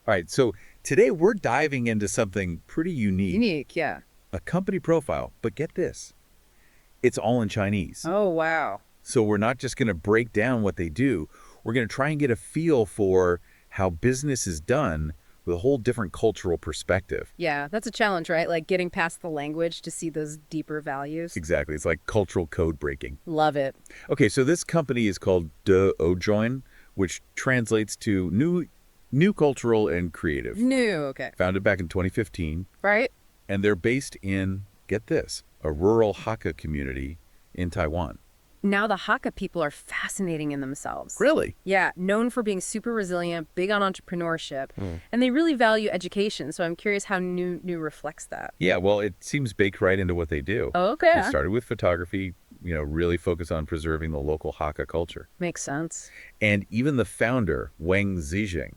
All right, so today we're diving into something pretty unique. Unique, yeah. A company profile, but get this. It's all in Chinese. Oh, wow. So we're not just going to break down what they do. We're going to try and get a feel for how business is done with a whole different cultural perspective. Yeah, that's a challenge, right? Like getting past the language to see those deeper values. Exactly. It's like cultural code breaking. Love it. Okay, so this company is called NEWNEWTW, which translates to New Cultural and Creative. New, okay. Founded back in 2015. Right? And they're based in, get this, a rural Hakka community in Taiwan. Now the Hakka people are fascinating in themselves. Really? Yeah, known for being super resilient, big on entrepreneurship, and they really value education. So I'm curious how New reflects that. Yeah, well, it seems baked right into what they do. Oh, okay. They started with photography, really focus on preserving the local Hakka culture. Makes sense. And even the founder, Wang Zijing,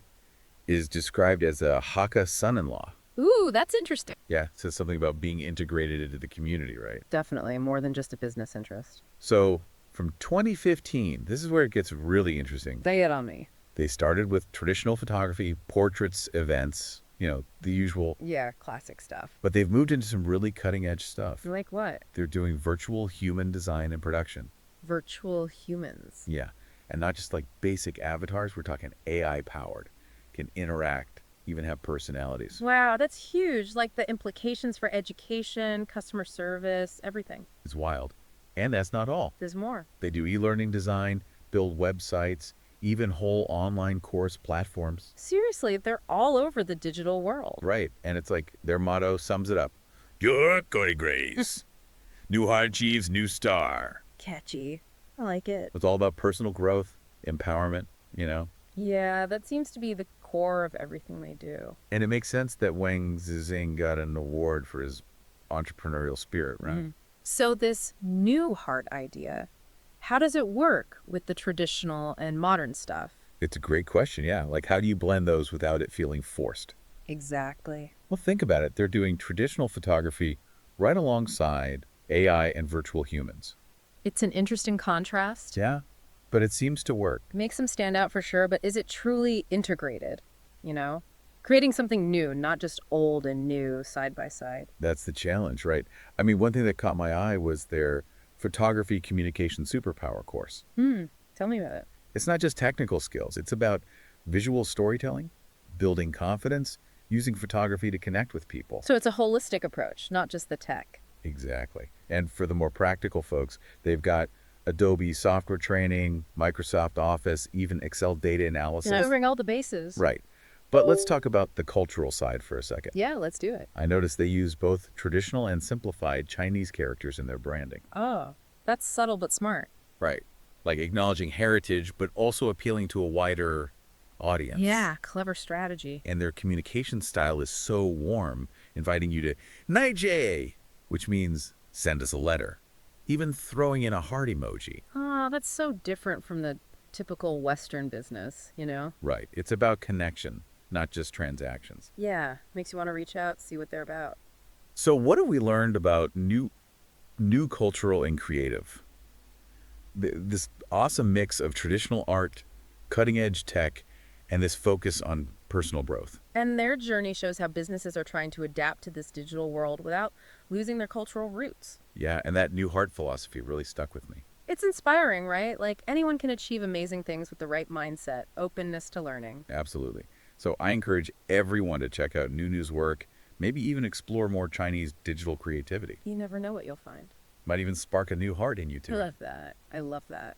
is described as a Hakka son-in-law. Ooh, that's interesting. Yeah, it says something about being integrated into the community, right? Definitely, more than just a business interest. So from 2015, this is where it gets really interesting. Lay it on me. They started with traditional photography, portraits, events, the usual. Yeah, classic stuff. But they've moved into some really cutting-edge stuff. Like what? They're doing virtual human design and production. Virtual humans. Yeah, and not just like basic avatars. We're talking AI-powered, can interact, even have personalities. Wow, that's huge. Like the implications for education, customer service, everything. It's wild. And that's not all. There's more. They do e-learning design, build websites, even whole online course platforms. Seriously, they're all over the digital world. Right, and it's like their motto sums it up. Your Cody Grace. New heart achieves new star. Catchy. I like it. It's all about personal growth, empowerment, Yeah, that seems to be the core of everything they do. And it makes sense that Wang Zizing got an award for his entrepreneurial spirit, right? So this new heart idea, how does it work with the traditional and modern stuff? It's a great question, yeah. Like, how do you blend those without it feeling forced? Exactly. Well, think about it. They're doing traditional photography right alongside AI and virtual humans. It's an interesting contrast. Yeah, but it seems to work. Makes them stand out for sure, but is it truly integrated? Creating something new, not just old and new side by side. That's the challenge, right? I mean, one thing that caught my eye was their photography communication superpower course. Tell me about it. It's not just technical skills. It's about visual storytelling, building confidence, using photography to connect with people. So it's a holistic approach, not just the tech. Exactly. And for the more practical folks, they've got Adobe software training, Microsoft Office, even Excel data analysis. Covering all the bases. Right. But let's talk about the cultural side for a second. Yeah, let's do it. I noticed they use both traditional and simplified Chinese characters in their branding. Oh, that's subtle but smart. Right. Like acknowledging heritage, but also appealing to a wider audience. Yeah, clever strategy. And their communication style is so warm, inviting you to Naijie, which means send us a letter. Even throwing in a heart emoji. Oh, that's so different from the typical Western business, Right. It's about connection, not just transactions. Yeah, makes you want to reach out, see what they're about. So what have we learned about new cultural and creative? This awesome mix of traditional art, cutting-edge tech, and this focus on personal growth. And their journey shows how businesses are trying to adapt to this digital world without losing their cultural roots. Yeah, and that new heart philosophy really stuck with me. It's inspiring, right? Like anyone can achieve amazing things with the right mindset, openness to learning. Absolutely. So I encourage everyone to check out NEWNEW's work, maybe even explore more Chinese digital creativity. You never know what you'll find. Might even spark a new heart in you too. I love that. I love that.